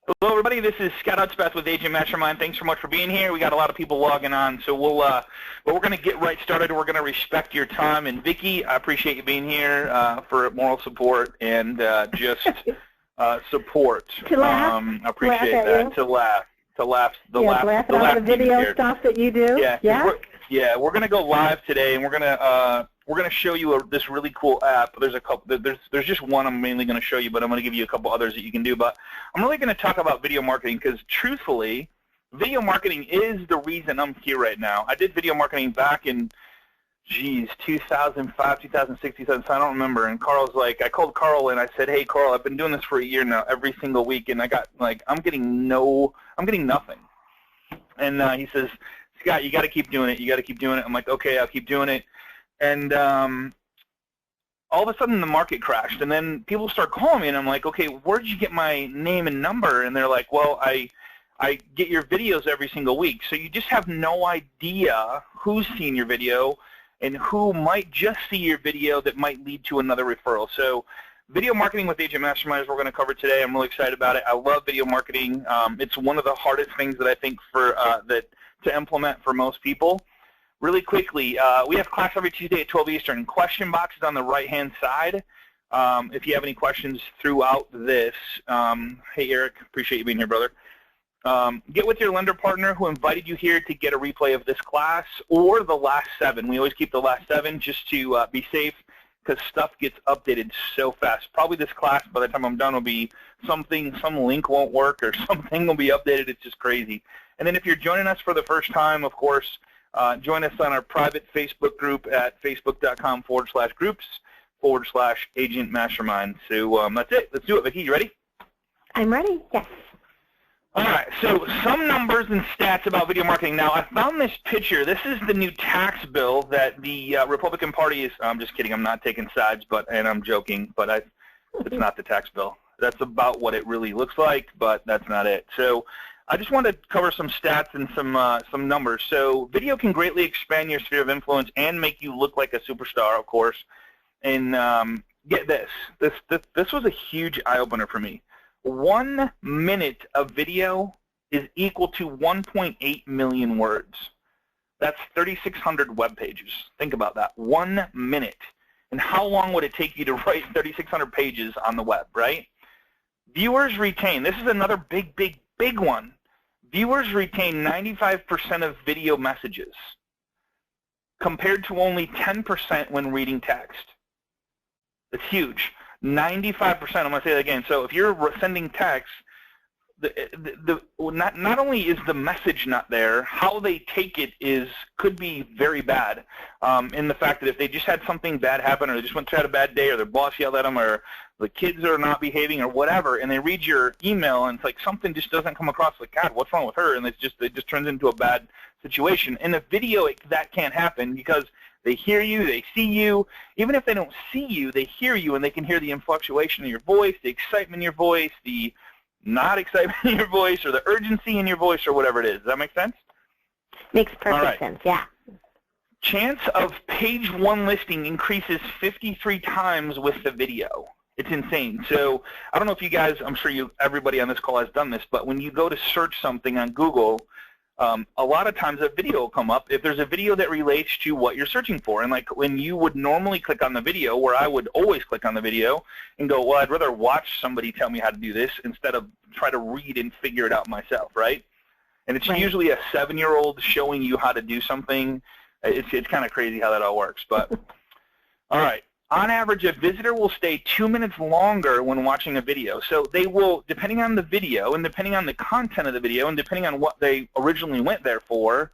Hello, everybody. This is Scott Hudspeth with Agent Mastermind. Thanks so much for being here. We got a lot of people logging on, so we're going to get right started. We're going to respect your time. And Vicki, I appreciate you being here for moral support and just support. To laugh. I appreciate that. To laugh. Laugh at all the video stuff that you do. Yeah. We're going to go live today, and we're going to show you this really cool app. There's a couple. There's just one I'm mainly going to show you, but I'm going to give you a couple others that you can do. But I'm really going to talk about video marketing because, truthfully, video marketing is the reason I'm here right now. I did video marketing back in, 2005, 2006, 2007. I don't remember. And Carl's like, I called Carl and I said, hey, Carl, I've been doing this for a year now, every single week, and I got I'm getting nothing. And he says, Scott, you got to keep doing it. You got to keep doing it. I'm like, okay, I'll keep doing it. And all of a sudden the market crashed, and then people start calling me, and I'm like, okay, where did you get my name and number? And they're like, well, I get your videos every single week. So you just have no idea who's seen your video and who might just see your video that might lead to another referral. So video marketing with Agent Mastermind is what we're going to cover today. I'm really excited about it. I love video marketing. It's one of the hardest things that I think to implement for most people. Really quickly, we have class every Tuesday at 12 Eastern. Question box is on the right-hand side. If you have any questions throughout this, hey, Eric, appreciate you being here, brother. Get with your lender partner who invited you here to get a replay of this class or the last 7. We always keep the last 7 just to be safe because stuff gets updated so fast. Probably this class, by the time I'm done, will be some link won't work or something will be updated. It's just crazy. And then if you're joining us for the first time, of course, join us on our private Facebook group at facebook.com/groups/Agent Mastermind. So that's it. Let's do it. Vicki, you ready? I'm ready, yes. All right, so some numbers and stats about video marketing. Now, I found this picture. This is the new tax bill that the Republican Party is – I'm just kidding. I'm not taking sides, and I'm joking, but it's not the tax bill. That's about what it really looks like, but that's not it. So I just want to cover some stats and some numbers. So video can greatly expand your sphere of influence and make you look like a superstar, of course. And get this. This was a huge eye-opener for me. 1 minute of video is equal to 1.8 million words. That's 3,600 web pages. Think about that. 1 minute. And how long would it take you to write 3,600 pages on the web, right? Viewers retain. This is another big one. Viewers retain 95% of video messages compared to only 10% when reading text. It's huge. 95%. I'm going to say that again. So if you're sending text, not only is the message not there, how they take it could be very bad. In the fact that if they just had something bad happen, or they just went through a bad day, or their boss yelled at them, or the kids are not behaving, or whatever, and they read your email, and it's like something just doesn't come across. Like, God, what's wrong with her? And it just turns into a bad situation. In a video, that can't happen because they hear you, they see you. Even if they don't see you, they hear you, and they can hear the influctuation in your voice, the excitement in your voice, the not excitement in your voice, or the urgency in your voice, or whatever it is. Does that make sense? Makes perfect sense, yeah. Chance of page 1 listing increases 53 times with the video. It's insane. So I don't know if you guys, I'm sure everybody on this call has done this, but when you go to search something on Google, a lot of times a video will come up if there's a video that relates to what you're searching for. And like when you would normally click on the video, where I would always click on the video and go, well, I'd rather watch somebody tell me how to do this instead of try to read and figure it out myself, right? And it's usually a 7-year-old showing you how to do something. It's kind of crazy how that all works. But all right. On average, a visitor will stay 2 minutes longer when watching a video. So they will, depending on the video and depending on the content of the video and depending on what they originally went there for,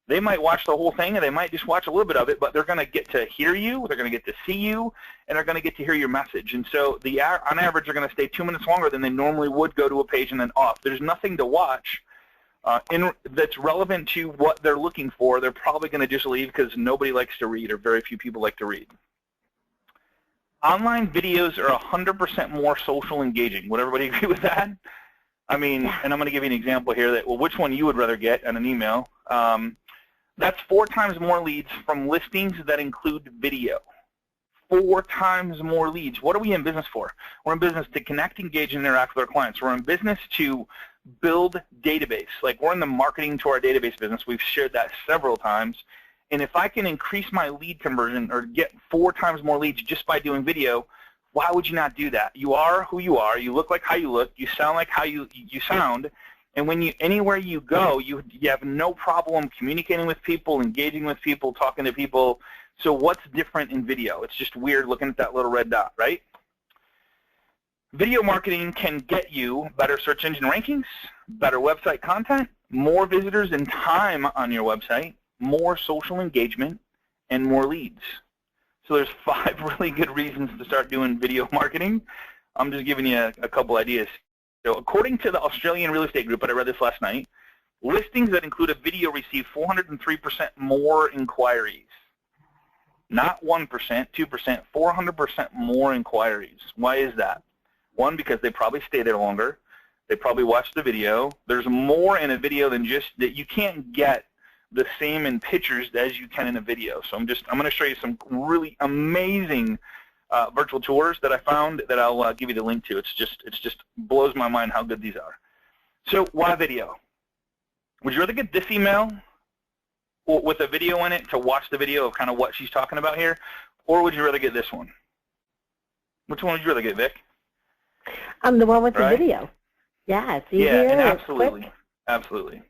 they might watch the whole thing, and they might just watch a little bit of it, but they're going to get to hear you, they're going to get to see you, and they're going to get to hear your message. And so on average, they're going to stay 2 minutes longer than they normally would go to a page and then off. There's nothing to watch that's relevant to what they're looking for. They're probably going to just leave because nobody likes to read, or very few people like to read. Online videos are 100% more social engaging. Would everybody agree with that? I mean, and I'm going to give you an example here that, well, which one you would rather get on an email. That's 4 times more leads from listings that include video. 4 times more leads. What are we in business for? We're in business to connect, engage, and interact with our clients. We're in business to build database. Like, we're in the marketing to our database business. We've shared that several times. And if I can increase my lead conversion or get 4 times more leads just by doing video, why would you not do that? You are who you are. You look like how you look. You sound like how you sound. And when anywhere you go, you have no problem communicating with people, engaging with people, talking to people. So what's different in video? It's just weird looking at that little red dot, right? Video marketing can get you better search engine rankings, better website content, more visitors and time on your website, more social engagement, and more leads. So there's 5 really good reasons to start doing video marketing. I'm just giving you a couple ideas. So according to the Australian Real Estate Group, and I read this last night, listings that include a video receive 403% more inquiries. Not 1%, 2%, 400% more inquiries. Why is that? 1, because they probably stay there longer. They probably watch the video. There's more in a video than just that. You can't get the same in pictures as you can in a video. So I'm going to show you some really amazing virtual tours that I found that I'll give you the link to. It's just blows my mind how good these are. So why video? Would you rather get this email with a video in it to watch the video of kind of what she's talking about here, or would you rather get this one? Which one would you rather get, Vic? The one with the video. Yeah, it's easier. Yeah, and absolutely, absolutely.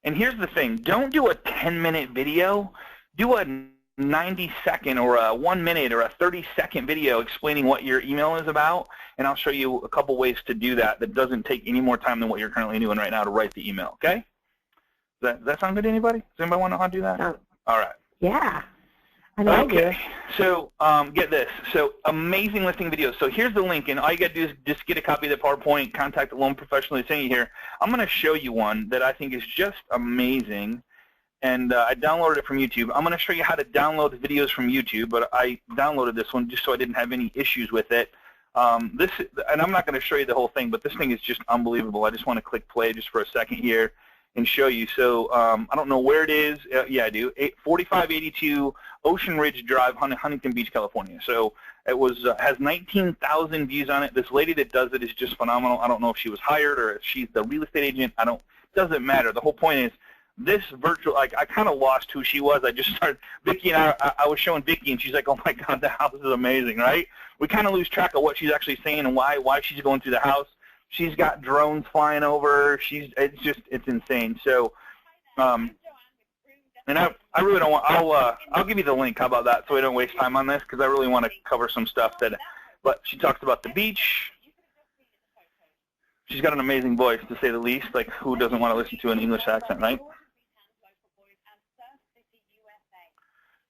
And here's the thing: don't do a 10-minute video. Do a 90-second or a 1-minute or a 30-second video explaining what your email is about, and I'll show you a couple ways to do that doesn't take any more time than what you're currently doing right now to write the email. Okay? Does that sound good to anybody? Does anybody want to know how to do that? All right. Yeah. Okay. So get this. So amazing listing videos. So here's the link, and all you got to do is just get a copy of the PowerPoint, contact the loan professional that's sending you here. I'm going to show you one that I think is just amazing, and I downloaded it from YouTube. I'm going to show you how to download videos from YouTube, but I downloaded this one just so I didn't have any issues with it. And I'm not going to show you the whole thing, but this thing is just unbelievable. I just want to click play just for a second here and show you. So I don't know where it is. Yeah, I do. 4582 Ocean Ridge Drive, Huntington Beach, California. So it has 19,000 views on it. This lady that does it is just phenomenal. I don't know if she was hired or if she's the real estate agent. Doesn't matter. The whole point is this virtual. Like, I kind of lost who she was. I just started. Vicky and I was showing Vicky, and she's like, "Oh my God, the house is amazing!" Right? We kind of lose track of what she's actually saying and why she's going through the house. She's got drones flying over. It's insane. So, and I really don't want. I'll give you the link. How about that? So we don't waste time on this, because I really want to cover some stuff But she talks about the beach. She's got an amazing voice, to say the least. Like, who doesn't want to listen to an English accent, right?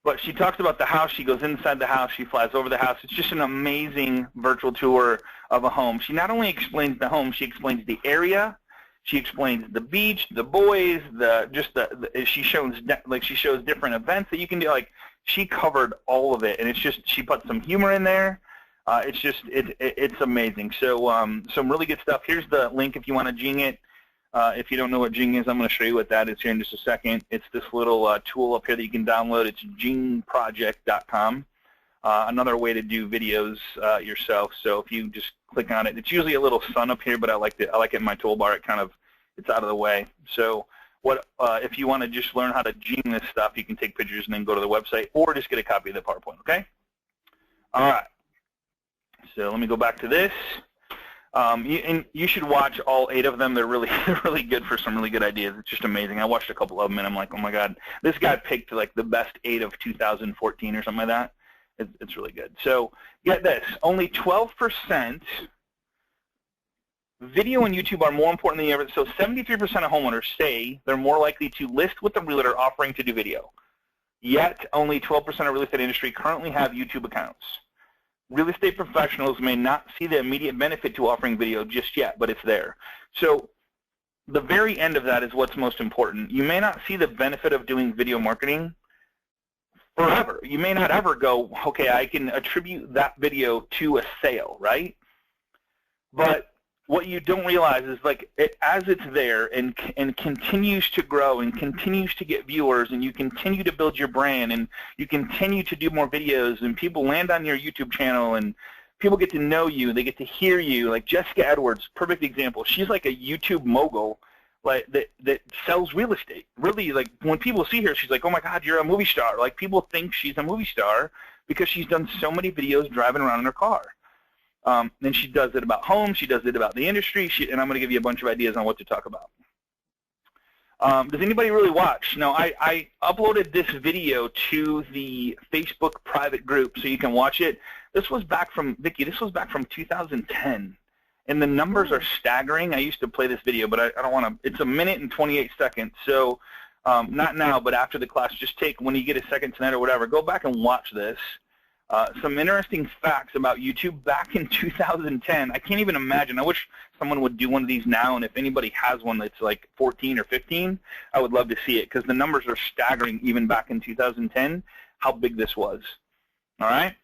But she talks about the house. She goes inside the house. She flies over the house. It's just an amazing virtual tour of a home. She not only explains the home, she explains the area. She explains the beach, the boys, she shows different events that you can do. Like, she covered all of it, and it's just, she put some humor in there. It's amazing. So some really good stuff. Here's the link if you want to Jing it. If you don't know what Jing is, I'm going to show you what that is here in just a second. It's this little tool up here that you can download. It's jingproject.com. Another way to do videos yourself. So if you just click on it, it's usually a little sun up here, but I like it in my toolbar. It's out of the way. So if you want to just learn how to Jing this stuff, you can take pictures and then go to the website, or just get a copy of the PowerPoint. Okay. All right. So let me go back to this. And you should watch all 8 of them. They're really good for some really good ideas. It's just amazing. I watched a couple of them, and I'm like, oh my God, this guy picked like the best 8 of 2014 or something like that. It's really good. So get this: only 12% video and YouTube are more important than the average. So 73% of homeowners say they're more likely to list with the realtor offering to do video. Yet only 12% of real estate industry currently have YouTube accounts. Real estate professionals may not see the immediate benefit to offering video just yet, but it's there. So the very end of that is what's most important. You may not see the benefit of doing video marketing forever. You may not ever go, okay, I can attribute that video to a sale, right? But what you don't realize is like as it's there and continues to grow and continues to get viewers and you continue to build your brand and you continue to do more videos and people land on your YouTube channel and people get to know you, they get to hear you. Like Jessica Edwards, perfect example. She's like a YouTube mogul, like that sells real estate. Really, like when people see her, she's like, oh my God, you're a movie star. Like people think she's a movie star because she's done so many videos driving around in her car. And she does it about homes, she does it about the industry, and I'm going to give you a bunch of ideas on what to talk about. Does anybody really watch? No, I uploaded this video to the Facebook private group so you can watch it. This was back from, Vicki, this was back from 2010. And the numbers are staggering. I used to play this video, but I don't want to, it's 1 minute and 28 seconds. So not now, but after the class, just take, when you get a second tonight or whatever, go back and watch this. Some interesting facts about YouTube back in 2010. I can't even imagine. I wish someone would do one of these now, and if anybody has one that's like 14 or 15, I would love to see it because the numbers are staggering even back in 2010, how big this was. All right?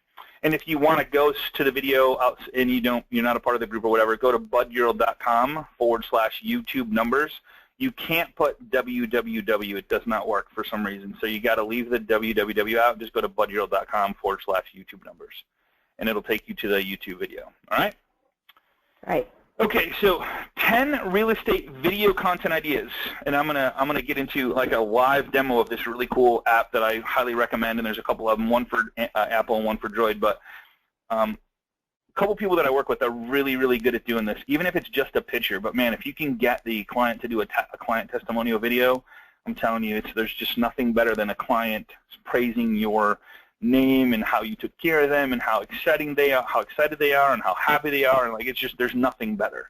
And if you want to go to the video out and you're not a part of the group or whatever, go to budyurl.com/YouTube numbers. You can't put www. It does not work for some reason. So you got to leave the www out. Just go to budyurl.com/YouTube numbers, and it'll take you to the YouTube video. All right? Right. Okay. So 10 real estate video content ideas, and I'm gonna get into like a live demo of this really cool app that I highly recommend. And there's a couple of them, one for Apple and one for Droid, but a couple people that I work with are really, really good at doing this, even if it's just a picture. But, man, if you can get the client to do a client testimonial video, I'm telling you, there's just nothing better than a client praising your name and how you took care of them and how excited they are and how happy they are. And, like, it's just there's nothing better.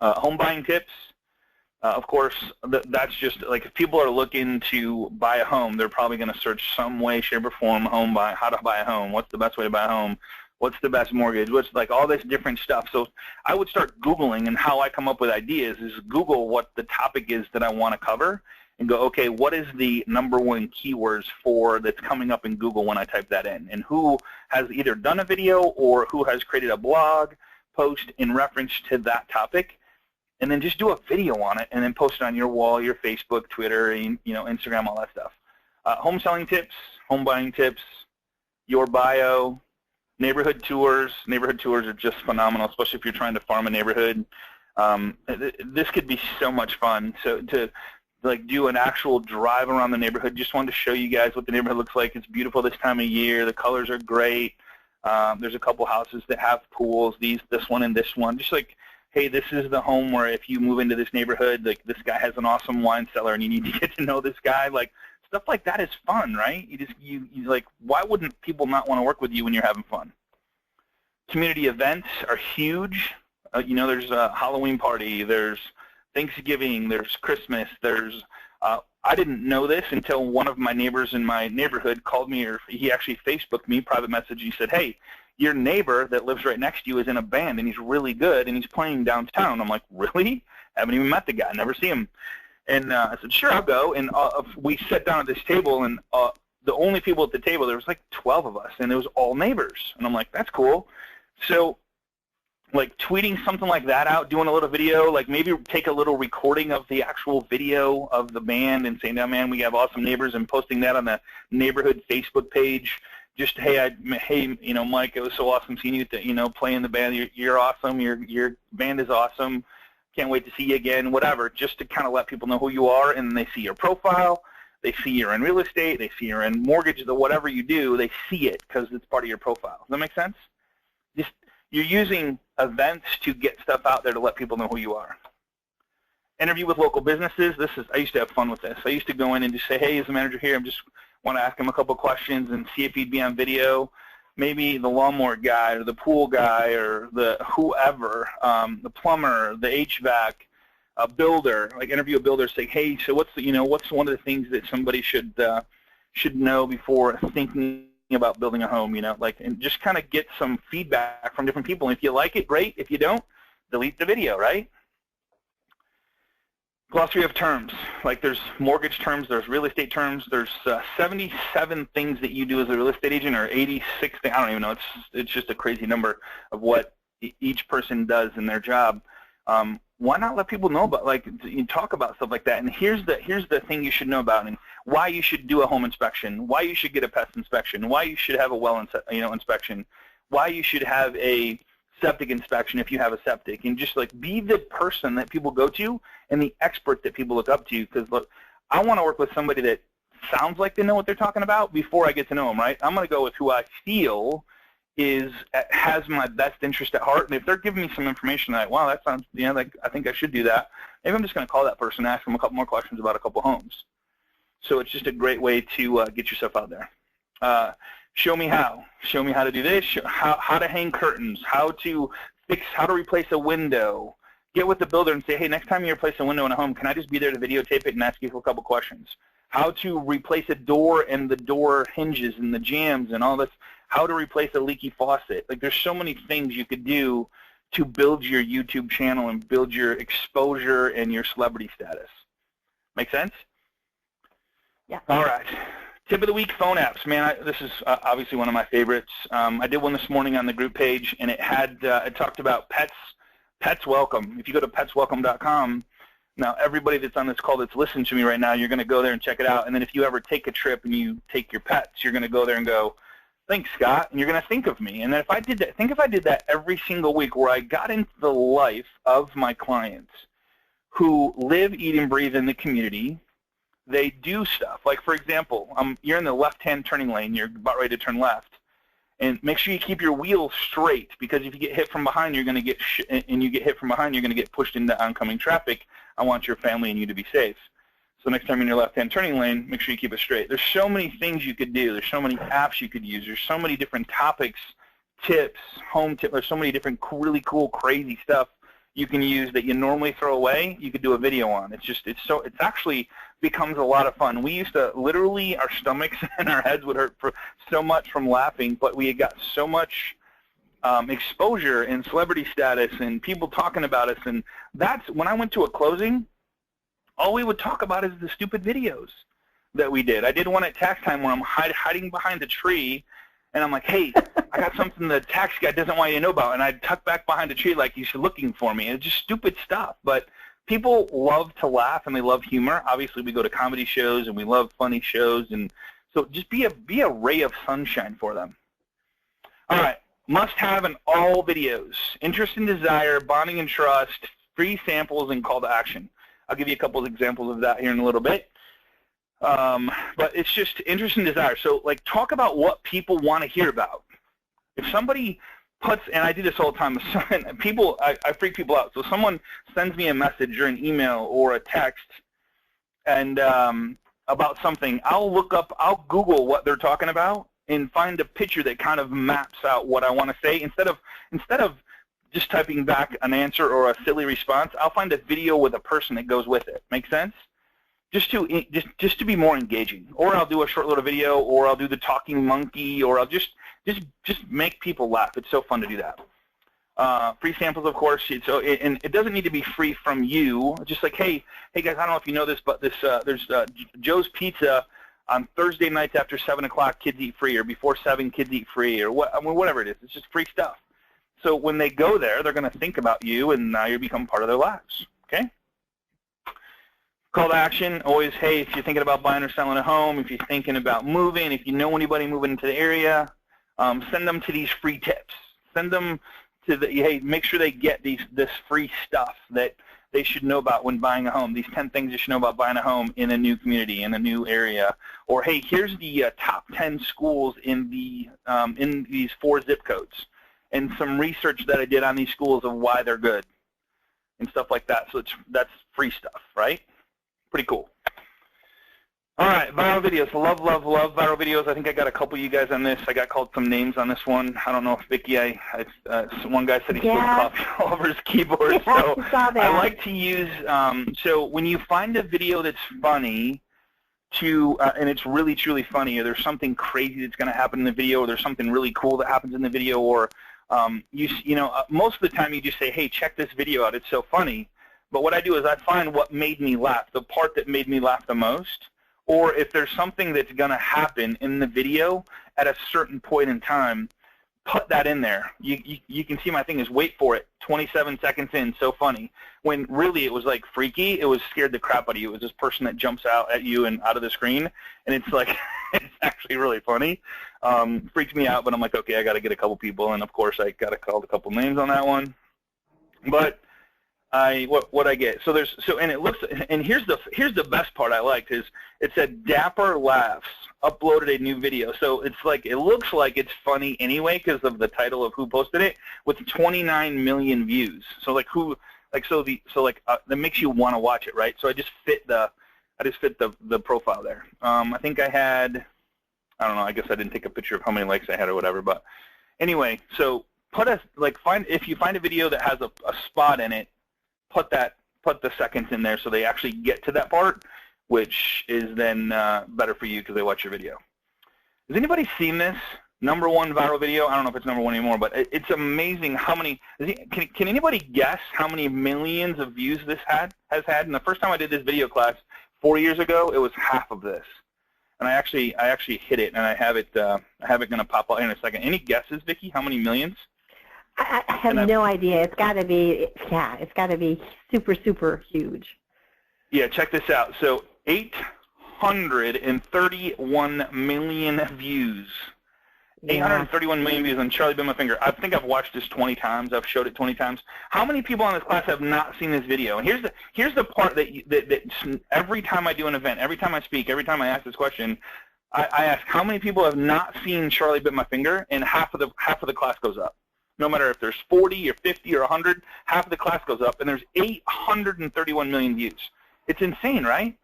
Home buying tips. Of course, that's just, like, if people are looking to buy a home, they're probably going to search some way, shape, or form, how to buy a home, what's the best way to buy a home, what's the best mortgage, what's like all this different stuff. So I would start Googling, and how I come up with ideas is Google what the topic is that I want to cover and go, okay, what is the #1 keywords that's coming up in Google when I type that in, and who has either done a video or who has created a blog post in reference to that topic, and then just do a video on it and then post it on your wall, your Facebook, Twitter, Instagram, all that stuff. Home selling tips, home buying tips, your bio, neighborhood tours. Neighborhood tours are just phenomenal, especially if you're trying to farm a neighborhood. This could be so much fun. So to like do an actual drive around the neighborhood, just wanted to show you guys what the neighborhood looks like. It's beautiful this time of year. The colors are great. There's a couple houses that have pools. This one and this one. Just like, hey, this is the home where if you move into this neighborhood, like this guy has an awesome wine cellar, and you need to get to know this guy. Like, stuff like that is fun, right? You like, why wouldn't people not want to work with you when you're having fun? Community events are huge. There's a Halloween party, there's Thanksgiving, there's Christmas, there's I didn't know this until one of my neighbors in my neighborhood called me, or he actually Facebooked me, private message. He said, hey, your neighbor that lives right next to you is in a band, and he's really good, and he's playing downtown. I'm like, really? Haven't even met the guy, never see him. And I said, sure, I'll go. And we sat down at this table, and the only people at the table, there was like 12 of us, and it was all neighbors. And I'm like, that's cool. So, like, tweeting something like that out, doing a little video, like maybe take a little recording of the actual video of the band and saying, oh, man, we have awesome neighbors, and posting that on the neighborhood Facebook page. Just, hey, Mike, it was so awesome seeing you, play in the band. You're awesome. Your band is awesome. Can't wait to see you again, whatever, just to kind of let people know who you are, and they see your profile, they see you're in real estate, they see you're in mortgage, whatever you do, they see it because it's part of your profile. Does that make sense? Just, you're using events to get stuff out there to let people know who you are. Interview with local businesses. I used to have fun with this. I used to go in and just say, hey, as a manager here, I just want to ask him a couple questions and see if he'd be on video. Maybe the lawnmower guy or the pool guy or the whoever, the plumber, the HVAC, a builder, like interview a builder, say, hey, so what's one of the things that somebody should know before thinking about building a home, and just kind of get some feedback from different people. And if you like it, great. If you don't, delete the video, right? Glossary of terms. Like, there's mortgage terms, there's real estate terms, there's 77 things that you do as a real estate agent, or 86 things. I don't even know. It's just a crazy number of what each person does in their job, why not let people know about, like, you talk about stuff like that? And here's the thing you should know about, and why you should do a home inspection, why you should get a pest inspection, why you should have a well inspection, why you should have a septic inspection if you have a septic, and just like be the person that people go to and the expert that people look up to. Because look, I want to work with somebody that sounds like they know what they're talking about before I get to know them, right? I'm going to go with who I feel has my best interest at heart, and if they're giving me some information like, wow, that sounds, like I think I should do that, maybe I'm just going to call that person and ask them a couple more questions about a couple homes. So it's just a great way to get yourself out there. Show me how. Show me how to do this. How to hang curtains. How to replace a window. Get with the builder and say, hey, next time you replace a window in a home, can I just be there to videotape it and ask you a couple questions? How to replace a door and the door hinges and the jambs and all this. How to replace a leaky faucet. Like, there's so many things you could do to build your YouTube channel and build your exposure and your celebrity status. Make sense? Yeah. All right. Tip of the week, phone apps. Man, this is obviously one of my favorites. I did one this morning on the group page, and it talked about Pets Welcome. If you go to petswelcome.com, now everybody that's on this call that's listening to me right now, you're going to go there and check it out. And then if you ever take a trip and you take your pets, you're going to go there and go, thanks, Scott, and you're going to think of me. And then if I did that every single week, where I got into the life of my clients who live, eat, and breathe in the community. They do stuff. Like, for example, you're in the left-hand turning lane. You're about ready to turn left. And make sure you keep your wheels straight, because if you get hit from behind, you're going to get pushed into oncoming traffic. I want your family and you to be safe. So next time you're in your left-hand turning lane, make sure you keep it straight. There's so many things you could do. There's so many apps you could use. There's so many different topics, tips, home tips. There's so many different really cool, crazy stuff you can use that you normally throw away. You could do a video on. It's actually becomes a lot of fun. We used to literally, our stomachs and our heads would hurt for so much from laughing, but we had got so much exposure and celebrity status and people talking about us. And that's when I went to a closing, all we would talk about is the stupid videos that we did. I did one at tax time where I'm hiding behind a tree, and I'm like, hey, I got something the tax guy doesn't want you to know about, and I'd tuck back behind a tree like he's looking for me. It's just stupid stuff. But people love to laugh, and they love humor. Obviously, we go to comedy shows, and we love funny shows, and so just be a ray of sunshine for them. All right, must have in all videos: interest and desire, bonding and trust, free samples, and call to action. I'll give you a couple of examples of that here in a little bit. But it's just interest and desire. So, like, talk about what people want to hear about. If somebody puts, and I do this all the time, I freak people out. So someone sends me a message or an email or a text and about something, I'll Google what they're talking about and find a picture that kind of maps out what I want to say. Instead of just typing back an answer or a silly response, I'll find a video with a person that goes with it. Make sense? Just to be more engaging. Or I'll do a short little video, or I'll do the talking monkey, or I'll just make people laugh. It's so fun to do that. Free samples, of course. And it doesn't need to be free from you. Just like, hey guys, I don't know if you know this, but there's Joe's Pizza on Thursday nights after 7 o'clock. Kids eat free, or before 7, kids eat free, or whatever it is. It's just free stuff. So when they go there, they're going to think about you, and now you become part of their lives. Okay? Call to action, always, hey, if you're thinking about buying or selling a home, if you're thinking about moving, if you know anybody moving into the area, send them to these free tips. Send them to hey, make sure they get this free stuff that they should know about when buying a home. These 10 things you should know about buying a home in a new community, in a new area. Or, hey, here's the top 10 schools in these 4 zip codes, and some research that I did on these schools of why they're good and stuff like that. So that's free stuff, right? Pretty cool. All right, viral videos. Love viral videos. I think I got a couple of you guys on this. I got called some names on this one. I don't know if Vicki, one guy said he spilled coffee all over his keyboard. So I like to use, so when you find a video that's funny, and it's really, truly funny, or there's something crazy that's going to happen in the video, or there's something really cool that happens in the video, or most of the time you just say, hey, check this video out. It's so funny. But what I do is I find what made me laugh, the part that made me laugh the most, or if there's something that's going to happen in the video at a certain point in time, put that in there. You can see my thing is wait for it, 27 seconds in, so funny. When really it was like freaky, it was scared the crap out of you. It was this person that jumps out at you and out of the screen, and it's like, it's actually really funny. Freaked me out, but I'm like, okay, I got to get a couple people, and of course I got to call a couple names on that one. But what I get, and it looks, and here's the best part I liked is it said Dapper Laughs uploaded a new video. So it's like, it looks like it's funny anyway because of the title of who posted it, with 29 million views. So like that makes you want to watch it, right? So I just fit the profile there. I think I had, I don't know, I guess I didn't take a picture of how many likes I had or whatever, but anyway, so if you find a video that has a spot in it, put the seconds in there so they actually get to that part, which is then better for you because they watch your video. Has anybody seen this #1 viral video? I don't know if it's #1 anymore, but it's amazing how many. Can anybody guess how many millions of views this has had? And the first time I did this video class 4 years ago, it was half of this. And I actually hit it, and I have it going to pop out in a second. Any guesses, Vicki? How many millions? I have no idea. It's got to be, it's got to be super, super huge. Yeah, check this out. So 831 million views. Yeah. 831 million views on Charlie Bit My Finger. I think I've watched this 20 times. I've showed it 20 times. How many people on this class have not seen this video? And here's the part that every time I do an event, every time I speak, every time I ask this question, I ask how many people have not seen Charlie Bit My Finger, and half of the class goes up. No matter if there's 40 or 50 or 100, half of the class goes up, and there's 831 million views. It's insane, right?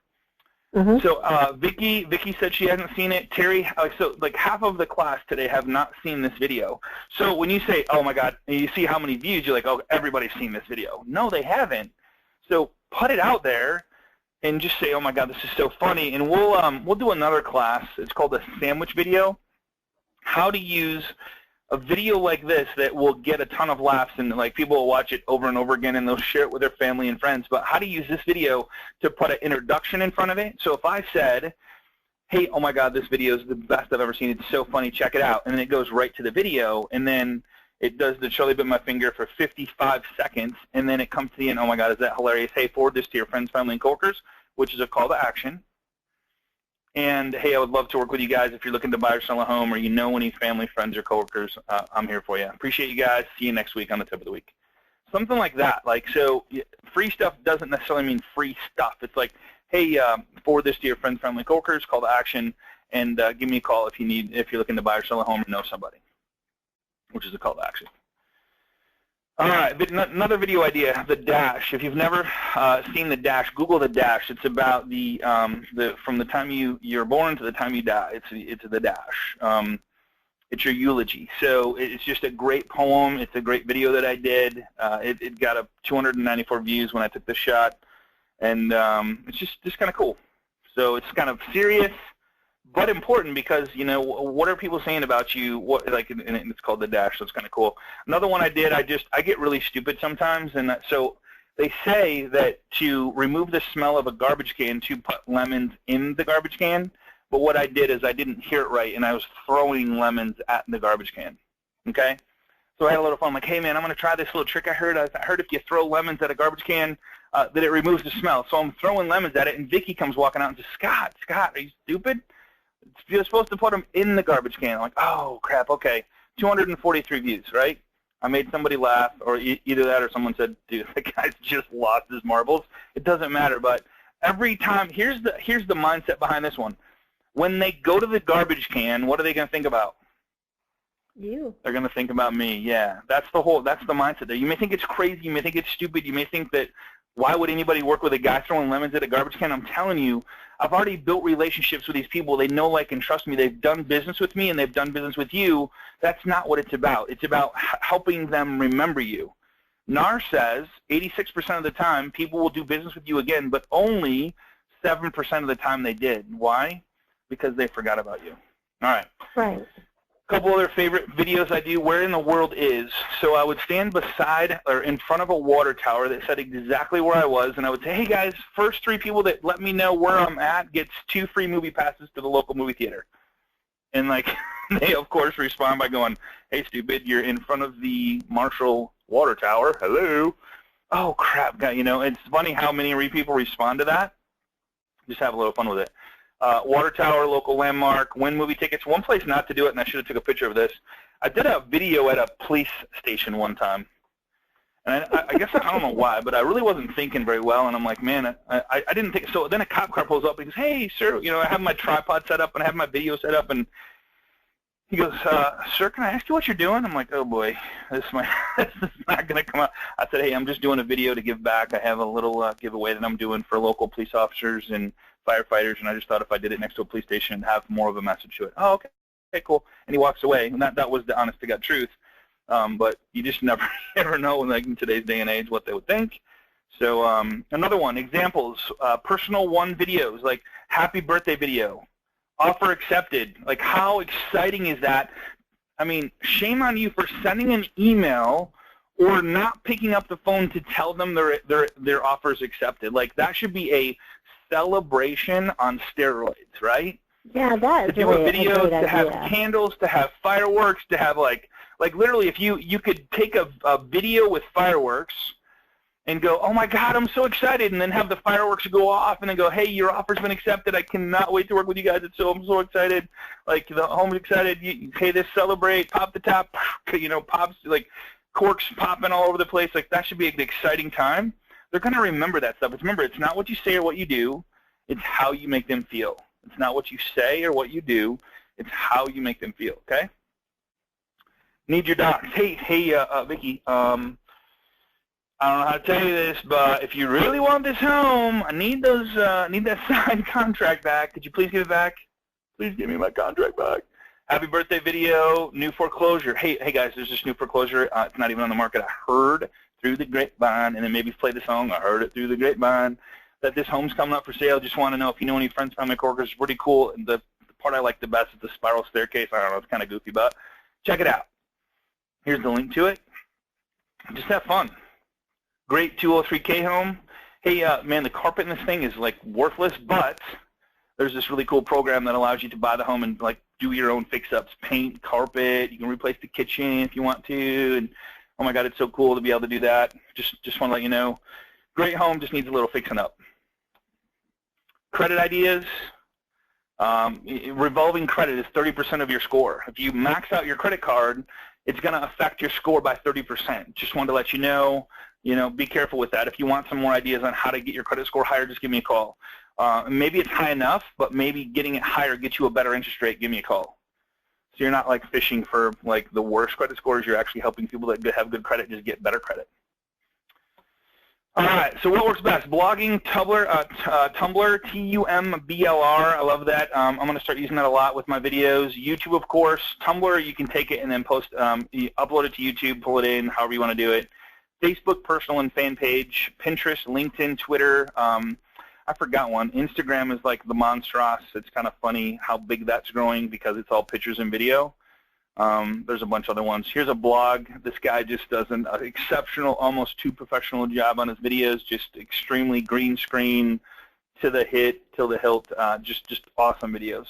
Mm-hmm. So Vicki said she hasn't seen it. Terry, so like half of the class today have not seen this video. So when you say, oh my God, and you see how many views, you're like, oh, everybody's seen this video. No, they haven't. So put it out there and just say, oh my God, this is so funny. And we'll do another class. It's called a sandwich video. How to use a video like this that will get a ton of laughs, and like people will watch it over and over again, and they'll share it with their family and friends. But how to use this video to put an introduction in front of it. So if I said, hey, oh my God, this video is the best I've ever seen. It's so funny. Check it out. And then it goes right to the video, and then it does the Charlie Bit My Finger for 55 seconds, and then it comes to the end. Oh my God, is that hilarious? Hey, forward this to your friends, family, and coworkers, which is a call to action. And, hey, I would love to work with you guys if you're looking to buy or sell a home, or you know any family, friends, or coworkers. I'm here for you. Appreciate you guys. See you next week on the Tip of the Week. Something like that. Like, so free stuff doesn't necessarily mean free stuff. It's like, hey, forward this to your friends, family, coworkers, call to action, and give me a call if you're looking to buy or sell a home or know somebody, which is a call to action. All right, another video idea, the dash. If you've never seen the dash, Google the dash. It's about from the time you're born to the time you die. It's the dash. It's your eulogy. So it's just a great poem. It's a great video that I did. It got 294 views when I took this shot, and it's just kind of cool. So it's kind of serious, but important because, you know, what are people saying about you? And it's called the dash, so it's kind of cool. Another one I did, I get really stupid sometimes, and so they say that to remove the smell of a garbage can, to put lemons in the garbage can. But what I did is I didn't hear it right, and I was throwing lemons at the garbage can. Okay? So I had a little fun. I'm like, hey man, I'm gonna try this little trick I heard. I heard if you throw lemons at a garbage can, that it removes the smell. So I'm throwing lemons at it, and Vicki comes walking out and says, Scott, are you stupid? You're supposed to put them in the garbage can. I'm like, oh, crap, okay. 243 views, right? I made somebody laugh, or either that or someone said, dude, the guy's just lost his marbles. It doesn't matter, but every time, here's the mindset behind this one. When they go to the garbage can, what are they going to think about? You. They're going to think about me, yeah. That's the mindset there. You may think it's crazy. You may think it's stupid. You may think that, why would anybody work with a guy throwing lemons at a garbage can? I'm telling you, I've already built relationships with these people. They know, like, and trust me. They've done business with me, and they've done business with you. That's not what it's about. It's about helping them remember you. NAR says 86% of the time people will do business with you again, but only 7% of the time they did. Why? Because they forgot about you. All right. Right. A couple other favorite videos I do, where in the world is. So I would stand beside or in front of a water tower that said exactly where I was, and I would say, hey guys, first 3 people that let me know where I'm at gets 2 free movie passes to the local movie theater. And like they of course respond by going, "Hey, stupid, you're in front of the Marshall water tower. Hello." Oh crap, God, it's funny how many people respond to that. Just have a little fun with it. Water tower, local landmark, win movie tickets. One place not to do it, and I should have took a picture of this. I did a video at a police station one time. And I guess I don't know why, but I really wasn't thinking very well, and I'm like, man, I didn't think so. Then a cop car pulls up and he goes, "Hey, sir, I have my tripod set up and I have my video set up," and he goes, "Sir, can I ask you what you're doing?" I'm like, "Oh boy, this is not going to come out." I said, "Hey, I'm just doing a video to give back. I have a little giveaway that I'm doing for local police officers and firefighters, and I just thought if I did it next to a police station, it'd have more of a message to it." "Oh, okay, cool." And he walks away, and that was the honest to God truth. But you just never ever know, like in today's day and age, what they would think. So another one, examples, personal one videos, like happy birthday video, offer accepted. Like how exciting is that? I mean, shame on you for sending an email or not picking up the phone to tell them their offer's accepted. Like that should be a celebration on steroids, right? Yeah, that is to do really a video, a great to idea. have candles, to have fireworks, to have like literally if you could take a video with fireworks and go, "Oh my God, I'm so excited," and then have the fireworks go off and then go, "Hey, your offer's been accepted. I cannot wait to work with you guys. I'm so excited. Like the home's excited. Hey, this celebrate, pop the top, pops like corks popping all over the place. Like that should be an exciting time. They're gonna remember that stuff. Remember, it's not what you say or what you do. It's how you make them feel. It's not what you say or what you do. It's how you make them feel. Okay. Need your docs. Hey, Vicky. I don't know how to tell you this, but if you really want this home, I need that signed contract back. Could you please give it back? Please give me my contract back. Happy birthday video, new foreclosure. Hey guys, there's this new foreclosure. It's not even on the market. I heard through the grapevine, and then maybe play the song. I heard it through the grapevine that this home's coming up for sale. Just want to know if you know any friends, family, coworkers. It's pretty cool. And the part I like the best is the spiral staircase. I don't know, it's kind of goofy, but check it out. Here's the link to it. Just have fun. Great 203K home. Hey, man, the carpet in this thing is like worthless, but there's this really cool program that allows you to buy the home and like do your own fix-ups, paint, carpet. You can replace the kitchen if you want to. And oh my God, it's so cool to be able to do that. Just want to let you know. Great home, just needs a little fixing up. Credit ideas. Revolving credit is 30% of your score. If you max out your credit card, it's going to affect your score by 30%. Just wanted to let you know, be careful with that. If you want some more ideas on how to get your credit score higher, just give me a call. Maybe it's high enough, but maybe getting it higher gets you a better interest rate. Give me a call. So you're not like fishing for like the worst credit scores. You're actually helping people that have good credit just get better credit. All right, so what works best? Blogging, Tumblr, T-U-M-B-L-R. I love that. I'm going to start using that a lot with my videos. YouTube, of course. Tumblr, you can take it and then you upload it to YouTube, pull it in, however you want to do it. Facebook, personal and fan page. Pinterest, LinkedIn, Twitter. I forgot one. Instagram is like the monstrous. It's kind of funny how big that's growing because it's all pictures and video. There's a bunch of other ones. Here's a blog. This guy just does an exceptional, almost too professional job on his videos. Just extremely green screen to the hilt. Just awesome videos.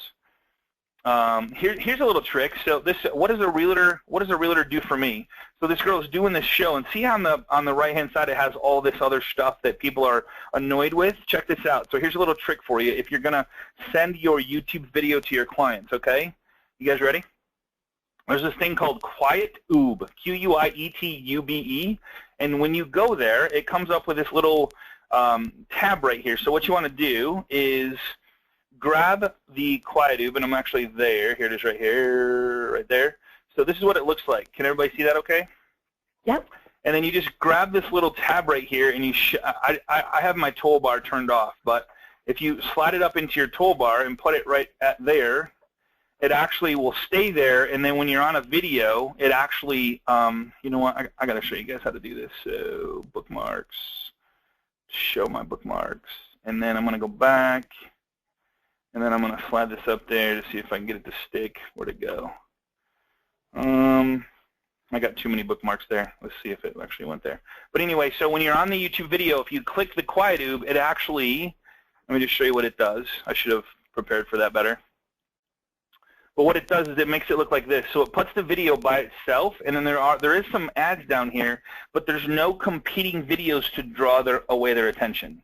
Here's a little trick. So what does a realtor do for me? So this girl is doing this show, and see on the right hand side it has all this other stuff that people are annoyed with. Check this out. So here's a little trick for you if you're gonna send your YouTube video to your clients. Okay, you guys ready? There's this thing called QuietUbe, Q-U-I-E-T-U-B-E, and when you go there, it comes up with this little tab right here. So what you want to do is grab the QuietUbe, and I'm actually there. Here it is right here, right there. So this is what it looks like. Can everybody see that okay? Yep. And then you just grab this little tab right here, and I have my toolbar turned off, but if you slide it up into your toolbar and put it right at there, it actually will stay there, and then when you're on a video, it actually, you know what, I got to show you guys how to do this. So bookmarks, show my bookmarks, and then I'm going to go back, and then I'm going to slide this up there to see if I can get it to stick. Where'd it go? I got too many bookmarks there. Let's see if it actually went there. But anyway, so when you're on the YouTube video, if you click the QuietUbe, it actually, let me just show you what it does. I should have prepared for that better. But what it does is it makes it look like this. So it puts the video by itself, and then there is some ads down here, but there's no competing videos to draw away their attention.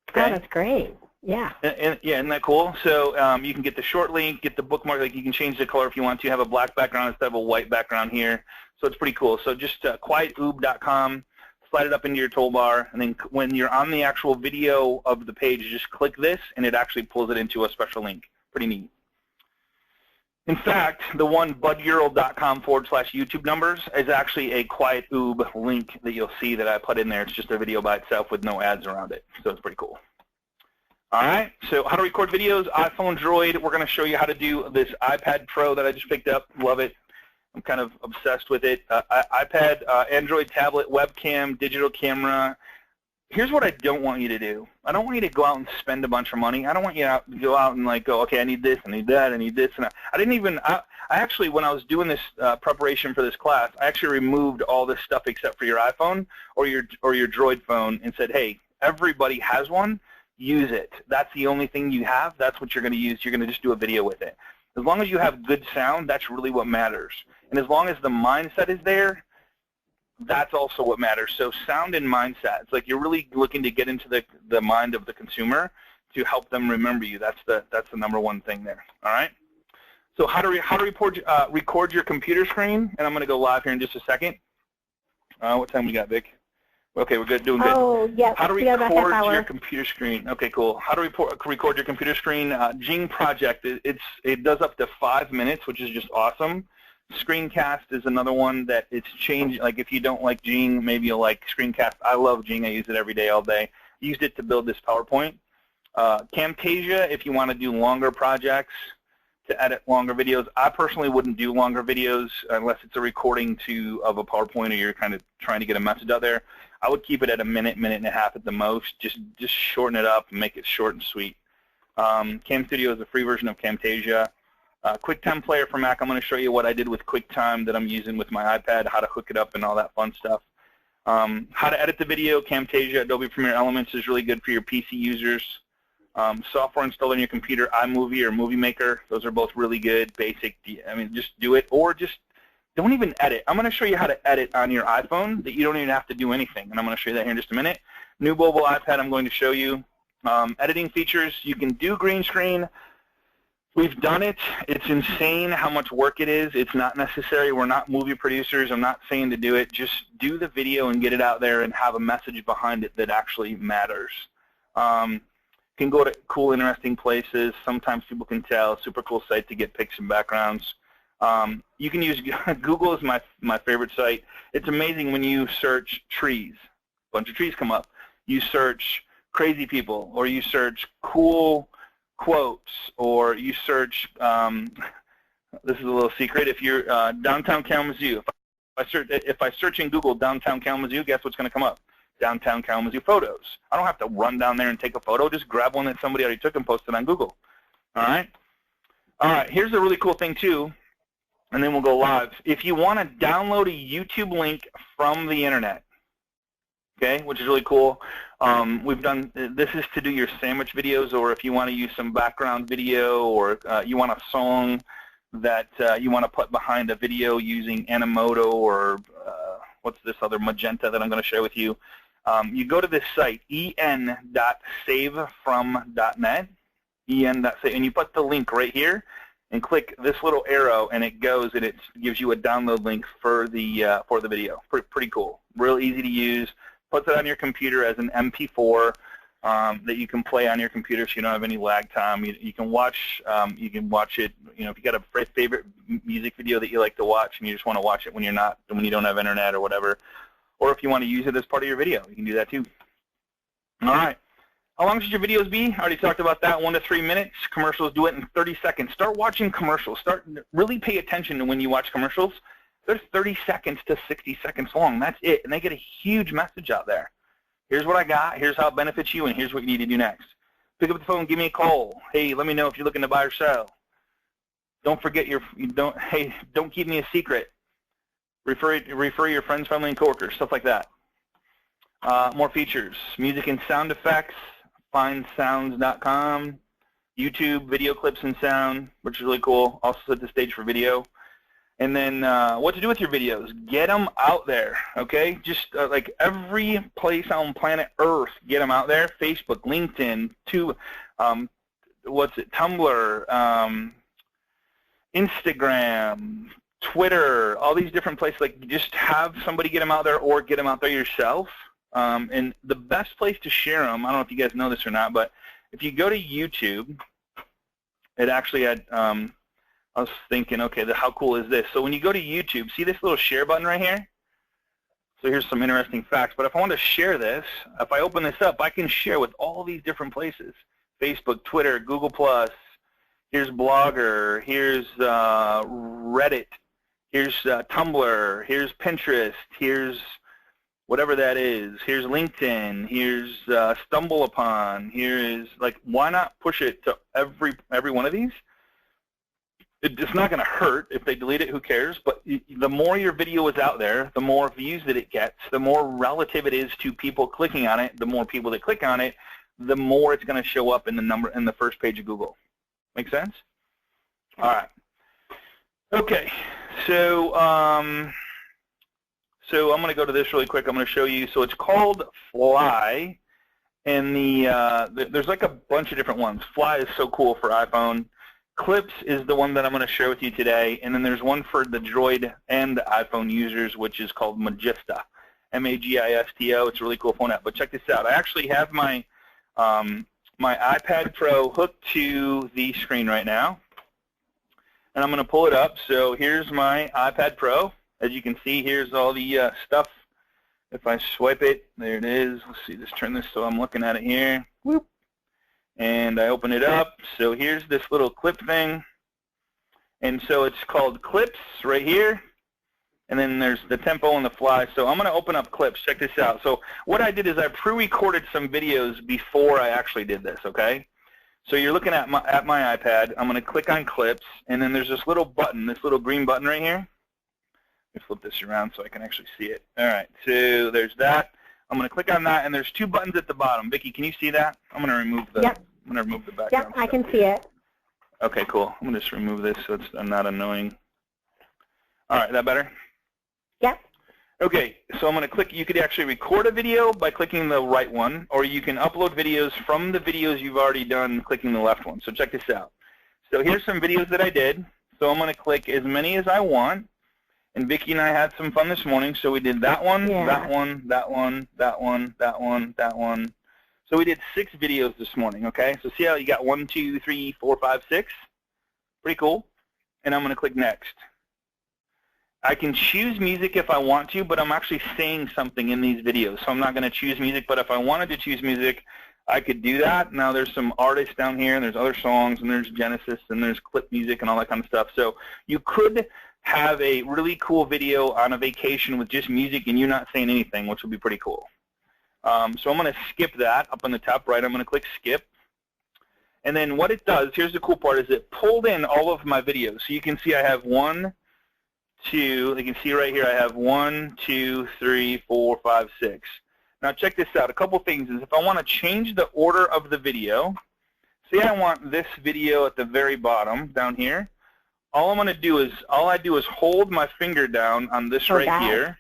Okay? Oh, that's great. Yeah. Yeah, isn't that cool? So you can get the short link, get the bookmark. Like, you can change the color if you want to. Have a black background instead of a white background here. So it's pretty cool. So just quietoob.com, slide it up into your toolbar, and then when you're on the actual video of the page, you just click this, and it actually pulls it into a special link. Pretty neat. In fact, the one budyurl.com/YouTube numbers is actually a quietoob link that you'll see that I put in there. It's just a video by itself with no ads around it. So it's pretty cool. All right, so how to record videos, iPhone, Droid. We're going to show you how to do this iPad Pro that I just picked up. Love it. I'm kind of obsessed with it. iPad, Android tablet, webcam, digital camera. Here's what I don't want you to do. I don't want you to go out and spend a bunch of money. I don't want you to go out and like go, okay, I need this, I need that, I need this. And I actually, when I was doing this preparation for this class, I actually removed all this stuff except for your iPhone or your Droid phone and said, hey, everybody has one. Use it. That's the only thing you have. That's what you're going to use. You're going to just do a video with it. As long as you have good sound, that's really what matters. And as long as the mindset is there, that's also what matters. So sound and mindset. It's like you're really looking to get into the mind of the consumer to help them remember you. That's the number one thing there. All right. So how to record your computer screen, and I'm going to go live here in just a second. What time we got, Vic? Okay, we're good, doing good. Oh, yes. How to record your computer screen. Okay, cool. How to record your computer screen. Jing Project, it does up to 5 minutes, which is just awesome. Screencast is another one that it's changed. Like if you don't like Jing, maybe you'll like Screencast. I love Jing. I use it every day, all day. I used it to build this PowerPoint. Camtasia, if you want to do longer projects, to edit longer videos. I personally wouldn't do longer videos unless it's a recording of a PowerPoint or you're kind of trying to get a message out there. I would keep it at a minute, minute and a half at the most. Just shorten it up and make it short and sweet. Cam Studio is a free version of Camtasia. QuickTime Player for Mac, I'm going to show you what I did with QuickTime that I'm using with my iPad, how to hook it up and all that fun stuff. How to edit the video, Camtasia, Adobe Premiere Elements is really good for your PC users. Software installed on your computer, iMovie or Movie Maker, those are both really good, basic. I mean, just do it, or just don't even edit. I'm going to show you how to edit on your iPhone that you don't even have to do anything, and I'm going to show you that here in just a minute. New mobile iPad, I'm going to show you. Editing features, you can do green screen. We've done it. It's insane how much work it is. It's not necessary. We're not movie producers. I'm not saying to do it. Just do the video and get it out there and have a message behind it that actually matters. Can go to cool, interesting places. Sometimes people can tell. Super cool site to get pics and backgrounds. You can use Google is my favorite site. It's amazing when you search trees. A bunch of trees come up. You search crazy people, or you search cool quotes, or you search, this is a little secret, if you're downtown Kalamazoo, if I search in Google downtown Kalamazoo, guess what's going to come up? Downtown Kalamazoo photos. I don't have to run down there and take a photo, just grab one that somebody already took and post it on Google. All right? All right, here's a really cool thing too, and then we'll go live. If you want to download a YouTube link from the internet, okay, which is really cool. We've done, this is to do your sandwich videos, or if you want to use some background video, or you want a song that you want to put behind a video using Animoto, or what's this other Magenta that I'm going to share with you. You go to this site, en.savefrom.net, and you put the link right here, and click this little arrow, and it goes and it gives you a download link for the video. Pretty cool. Real easy to use. Puts it on your computer as an MP4 that you can play on your computer so you don't have any lag time. You can watch it. You know, if you got a favorite music video that you like to watch and you just want to watch it when you don't have internet or whatever, or if you want to use it as part of your video, you can do that too. All right. How long should your videos be? I already talked about that. 1 to 3 minutes. Commercials, do it in 30 seconds. Start watching commercials. Really pay attention to when you watch commercials. They're 30 seconds to 60 seconds long. That's it. And they get a huge message out there. Here's what I got. Here's how it benefits you, and here's what you need to do next. Pick up the phone. Give me a call. Hey, let me know if you're looking to buy or sell. Don't forget hey, don't keep me a secret. Refer your friends, family, and coworkers, stuff like that. More features. Music and sound effects. Findsounds.com. YouTube, video clips and sound, which is really cool. Also set the stage for video. And then what to do with your videos. Get them out there, okay? Just like every place on planet Earth, get them out there. Facebook, LinkedIn, Tumblr, Instagram, Twitter, all these different places. Like, just have somebody get them out there or get them out there yourself. And the best place to share them, I don't know if you guys know this or not, but if you go to YouTube, it actually had, I was thinking, okay, how cool is this? So when you go to YouTube, see this little share button right here? So here's some interesting facts. But if I want to share this, if I open this up, I can share with all these different places. Facebook, Twitter, Google+, here's Blogger, here's Reddit, here's Tumblr, here's Pinterest, here's whatever that is, here's LinkedIn, here's StumbleUpon, here's, like, why not push it to every one of these? It's not going to hurt if they delete it, who cares? But the more your video is out there, the more views that it gets, the more relative it is to people clicking on it, the more people that click on it, the more it's going to show up in the first page of Google. Make sense? All right. Okay. So I'm going to go to this really quick. I'm going to show you. So it's called Fly, and there's like a bunch of different ones. Fly is so cool for iPhone. Clips is the one that I'm going to share with you today, and then there's one for the Droid and the iPhone users, which is called Magisto, M-A-G-I-S-T-O. It's a really cool phone app. But check this out. I actually have my my iPad Pro hooked to the screen right now, and I'm going to pull it up. So here's my iPad Pro. As you can see, here's all the stuff. If I swipe it, there it is. Let's see, just turn this so I'm looking at it here. Whoop. And I open it up. So here's this little clip thing. And so it's called Clips right here. And then there's the tempo and the fly. So I'm going to open up Clips. Check this out. So what I did is I pre-recorded some videos before I actually did this, okay? So you're looking at my iPad. I'm going to click on Clips. And then there's this little button, this little green button right here. Let me flip this around so I can actually see it. All right. So there's that. I'm going to click on that, and there's two buttons at the bottom. Vicki, can you see that? I'm going to remove the. Yep. I'm going to remove the background. Yep, I can see it. Okay, cool. I'm going to just remove this so it's not annoying. All right, that better? Yep. Okay, so I'm going to click. You could actually record a video by clicking the right one, or you can upload videos from the videos you've already done clicking the left one. So check this out. So here's some videos that I did. So I'm going to click as many as I want. And Vicki and I had some fun this morning, so we did that one, Yeah. that one, that one, that one, that one, that one. So we did 6 videos this morning, okay? So see how you got 1, 2, 3, 4, 5, 6? Pretty cool. And I'm going to click Next. I can choose music if I want to, but I'm actually saying something in these videos, so I'm not going to choose music. But if I wanted to choose music, I could do that. Now there's some artists down here, and there's other songs, and there's Genesis, and there's clip music, and all that kind of stuff. So you could have a really cool video on a vacation with just music and you not saying anything, which would be pretty cool. So I'm going to skip that up on the top right. I'm going to click Skip. And then what it does, here's the cool part, is it pulled in all of my videos. So you can see I have 1, 2, you can see right here I have 1, 2, 3, 4, 5, 6. Now check this out. A couple things is if I want to change the order of the video, say I want this video at the very bottom down here, all I'm going to do is, all I do is hold my finger down on this right here.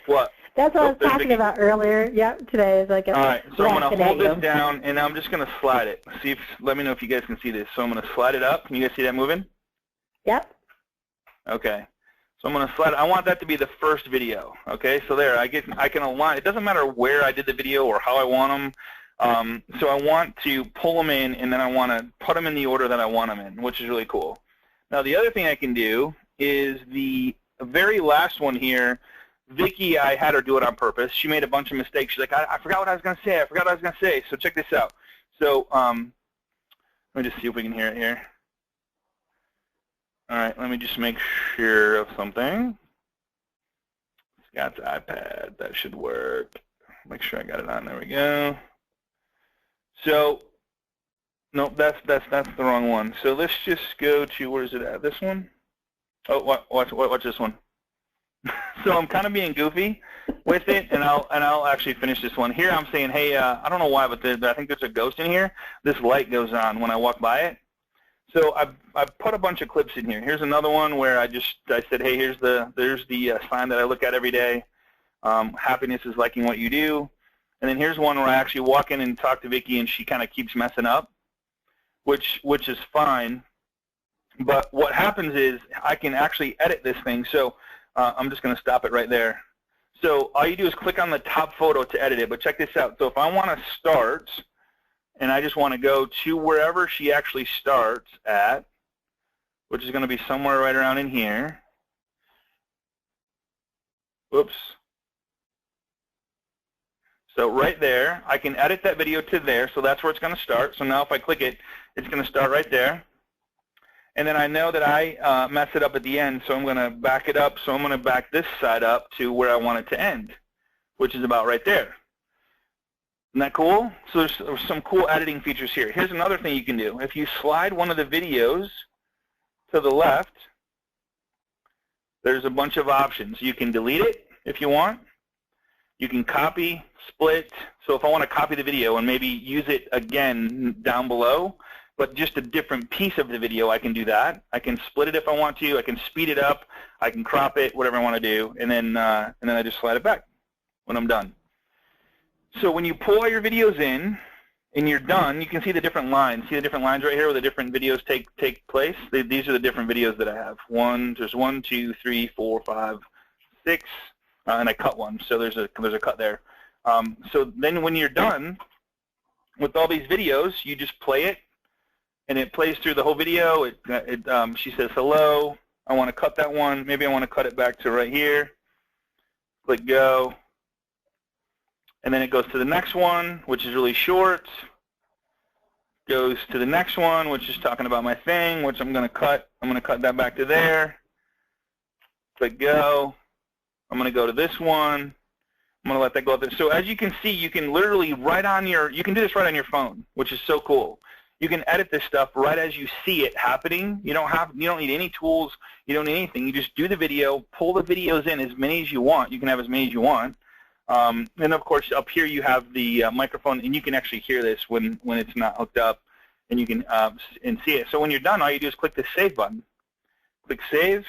What? That's what I was talking about earlier. Yep, today is like a. All right, so I'm going to hold this down, and I'm just going to slide it. See if, let me know if you guys can see this. So I'm going to slide it up. Can you guys see that moving? Yep. Okay. So I'm going to slide it. I want that to be the first video. Okay, so there, I can align. It doesn't matter where I did the video or how I want them. So I want to pull them in, and then I want to put them in the order that I want them in, which is really cool. Now the other thing I can do is the very last one here. Vicki, I had her do it on purpose. She made a bunch of mistakes. She's like, I forgot what I was going to say. I forgot what I was going to say. So check this out. So let me just see if we can hear it here. All right, let me just make sure of something. It's got the iPad. That should work. Make sure I got it on. There we go. So, nope, that's the wrong one. So let's just go to, where is it at? This one? Oh, watch this one. So I'm kind of being goofy with it, and I'll actually finish this one. Here I'm saying, hey, I don't know why, but I think there's a ghost in here. This light goes on when I walk by it. So I've put a bunch of clips in here. Here's another one where I said, hey, there's the sign that I look at every day. Happiness is liking what you do. And then here's one where I actually walk in and talk to Vicki, and she kind of keeps messing up, which is fine. But what happens is I can actually edit this thing. So I'm just going to stop it right there. So all you do is click on the top photo to edit it. But check this out. So if I want to start, and I just want to go to wherever she actually starts at, which is going to be somewhere right around in here. Whoops. So right there, I can edit that video to there. So that's where it's going to start. So now if I click it, it's going to start right there. And then I know that I mess it up at the end, so I'm going to back it up. So I'm going to back this side up to where I want it to end, which is about right there. Isn't that cool? So there's some cool editing features here. Here's another thing you can do. If you slide one of the videos to the left, there's a bunch of options. You can delete it if you want. You can copy, split. So if I want to copy the video and maybe use it again down below, but just a different piece of the video, I can do that. I can split it if I want to. I can speed it up. I can crop it, whatever I want to do, and then I just slide it back when I'm done. So when you pull all your videos in and you're done, you can see the different lines. See the different lines right here where the different videos take place? These are the different videos that I have. There's 1, 2, 3, 4, 5, 6, and I cut one. So there's a cut there. So then when you're done with all these videos, you just play it. And it plays through the whole video. She says, hello, I want to cut that one. Maybe I want to cut it back to right here. Click go. And then it goes to the next one, which is really short. Goes to the next one, which is talking about my thing, which I'm going to cut. I'm going to cut that back to there. Click go. I'm going to go to this one. I'm going to let that go up there. So as you can see, you can literally you can do this right on your phone, which is so cool. You can edit this stuff right as you see it happening. You don't need any tools. You don't need anything. You just do the video, pull the videos in as many as you want. You can have as many as you want. And of course, up here you have the microphone, and you can actually hear this when it's not hooked up, and you can and see it. So when you're done, all you do is click the save button. Click save,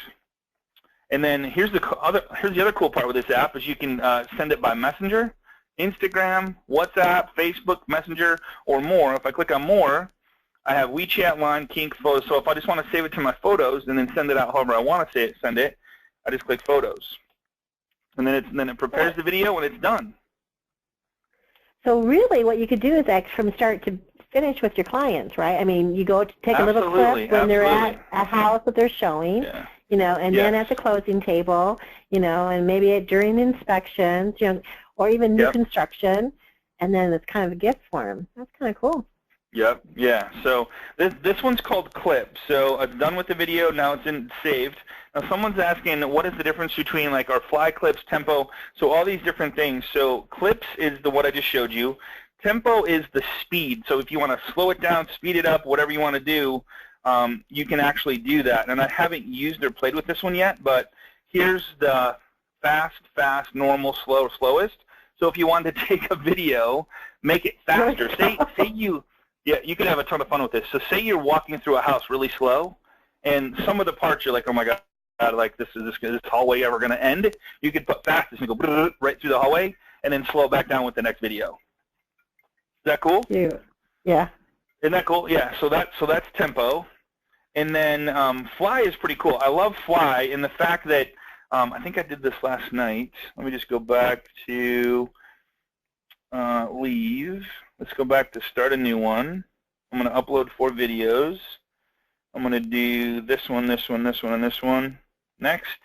and then here's the other cool part with this app is you can send it by Messenger, Instagram, WhatsApp, Facebook, Messenger, or more. If I click on more, I have WeChat, Line, Kink, Photos. So if I just want to save it to my photos and then send it out however I want to send it, I just click Photos. And then it prepares the video and it's done. So really what you could do is act from start to finish with your clients, right? I mean, you go to take a little clip when they're at a house that they're showing, you know, and then at the closing table, you know, and maybe during inspections, you know, or even new construction, and then it's kind of a gift for them. That's kind of cool. Yep, yeah. So this one's called Clip. So I'm done with the video. Now it's saved. Now someone's asking, what is the difference between like our fly clips, tempo, so all these different things. So clips is what I just showed you. Tempo is the speed. So if you want to slow it down, speed it up, whatever you want to do, you can actually do that. And I haven't used or played with this one yet, but here's the fast, normal, slow, slowest. So if you wanted to take a video, make it faster. Say you could have a ton of fun with this. So say you're walking through a house really slow, and some of the parts you're like, oh my God, like this hallway ever going to end? You could put fastest and go right through the hallway, and then slow back down with the next video. Is that cool? Yeah. Isn't that cool? Yeah. So that's tempo, and then fly is pretty cool. I love fly in the fact that I think I did this last night. Let me just go back to leave. Let's go back to start a new one. I'm going to upload 4 videos. I'm going to do this one, this one, this one, and this one next.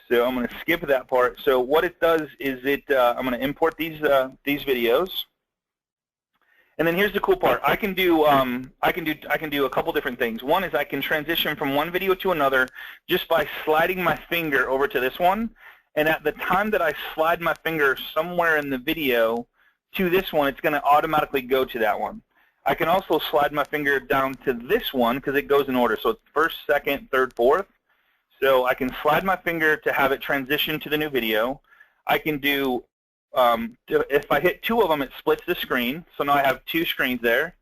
So I'm going to skip that part. So what it does is I'm going to import these videos. And then here's the cool part. I can do a couple different things. One is I can transition from one video to another just by sliding my finger over to this one. And at the time that I slide my finger somewhere in the video to this one, it's going to automatically go to that one. I can also slide my finger down to this one because it goes in order. So it's first, second, third, fourth. So I can slide my finger to have it transition to the new video. I can do, if I hit 2 of them, it splits the screen. So now I have 2 screens there.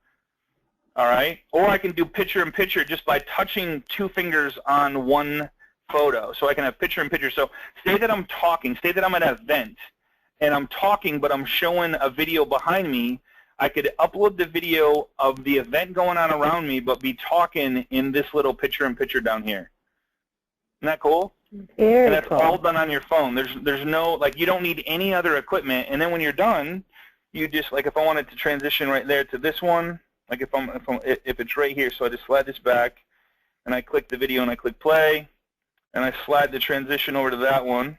All right. Or I can do picture-in-picture just by touching 2 fingers on one photo. So I can have picture-in-picture. So say that I'm talking. Say that I'm at an event, and I'm talking, but I'm showing a video behind me. I could upload the video of the event going on around me, but be talking in this little picture-in-picture down here. Isn't that cool? Very and that's cool. all done on your phone. There's no, like, you don't need any other equipment. And then when you're done, you just, like, if I wanted to transition right there to this one, like if it's right here, so I just slide this back, and I click the video and I click play, and I slide the transition over to that one.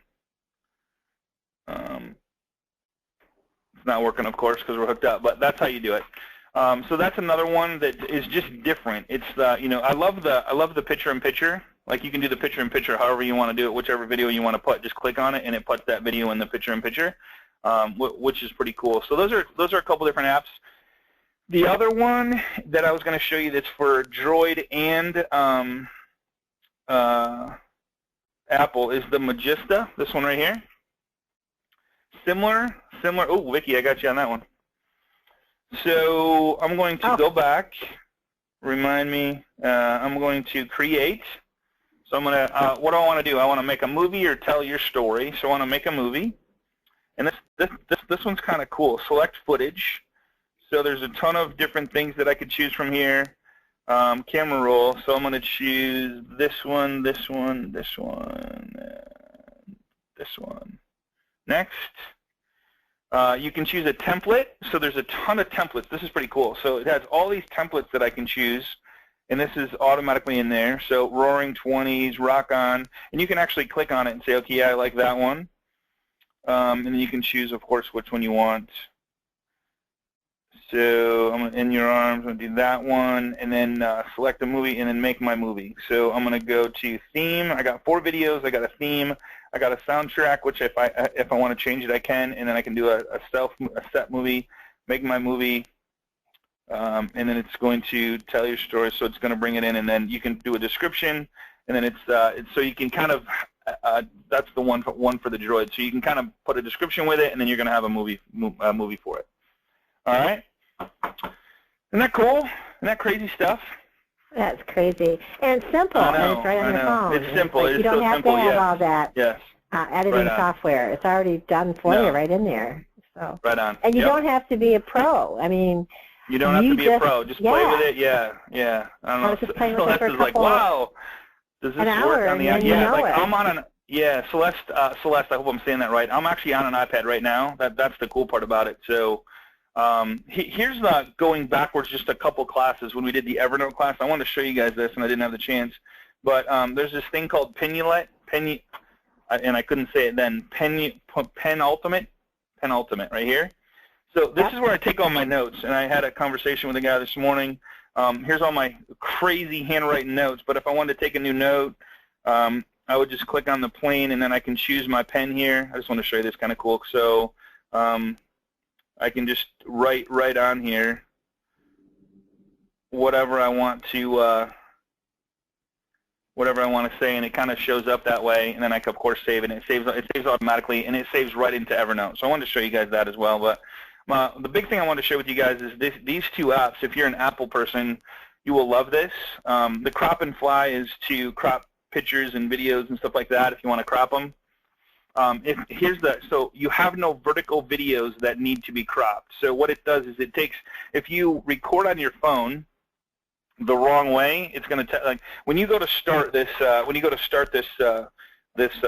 It's not working, of course, because we're hooked up, but that's how you do it. So that's another one that is just different. It's the, you know, I love the picture-in-picture. Like, you can do the picture-in-picture however you want to do it, whichever video you want to put. Just click on it, and it puts that video in the picture-in-picture, which is pretty cool. So those are a couple different apps. The other one that I was going to show you that's for Droid and Apple is the Magista. This one right here. Similar. Oh, Vicky, I got you on that one. So I'm going to go back. Remind me. I'm going to create. So I'm going to, what do I want to do? I want to make a movie or tell your story. So I want to make a movie. And this one's kind of cool. Select footage. So there's a ton of different things that I could choose from here. Camera roll. So I'm going to choose this one, this one, this one, this one. Next. You can choose a template. So there's a ton of templates. This is pretty cool. So it has all these templates that I can choose. And this is automatically in there. So Roaring 20s, Rock On. And you can actually click on it and say, okay, yeah, I like that one. And then you can choose, of course, which one you want. So I'm In Your Arms, I'm going to do that one. And then select a movie and then make my movie. So I'm going to go to theme. I got 4 videos. I got a theme. I got a soundtrack, which if I want to change it, I can. And then I can do a set movie, make my movie. And then it's going to tell your story, so it's going to bring it in, and then you can do a description, and then it's so you can kind of that's the one for the Droid. So you can kind of put a description with it, and then you're going to have a movie for it. All right, isn't that cool? Isn't that crazy stuff? That's crazy and simple. And it's right on your phone. It's simple. Like, it's you don't so have simple, to have all that editing software. It's already done for you right in there. So right on. And you don't have to be a pro. I mean. You don't have to be a pro. Just play with it. Yeah. I don't know. I was just playing with it for a couple, like, wow, does this work on the iPad? Yeah, like I'm on Celeste, I hope I'm saying that right. I'm actually on an iPad right now. That's the cool part about it. So here's going backwards just a couple classes. When we did the Evernote class, I wanted to show you guys this, and I didn't have the chance. But there's this thing called Penultimate, and I couldn't say it then. Penultimate right here. So this is where I take all my notes, and I had a conversation with a guy this morning. Here's all my crazy handwriting notes, but if I wanted to take a new note, I would just click on the plane, and then I can choose my pen here. I just want to show you this kind of cool. So I can just write right on here whatever I want to say, and it kind of shows up that way, and then I can, of course, save it. And it saves automatically, and it saves right into Evernote. So I wanted to show you guys that as well. But the big thing I want to share with you guys is these 2 apps. If you're an Apple person, you will love this. The Crop and Fly is to crop pictures and videos and stuff like that if you want to crop them. So you have no vertical videos that need to be cropped. So what it does is it takes, if you record on your phone the wrong way, it's going to like when you go to start this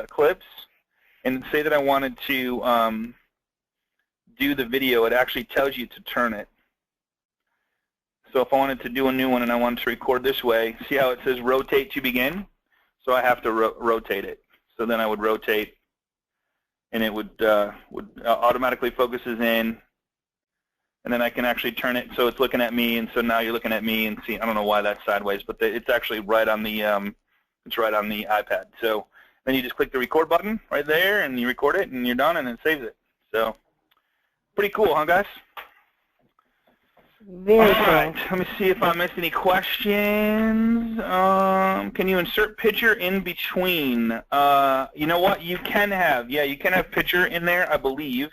clips, and say that I wanted to do the video, it actually tells you to turn it. So if I wanted to do a new one and I wanted to record this way, see how it says rotate to begin? So I have to rotate it. So then I would rotate, and it would automatically focuses in, and then I can actually turn it so it's looking at me, and so now you're looking at me, and see, I don't know why that's sideways, but it's actually right on the iPad. So then you just click the record button right there, and you record it, and you're done, and it saves it. So pretty cool, huh, guys? Very cool. All right, let me see if I missed any questions. Can you insert picture in between? You know what? You can have, you can have picture in there, I believe.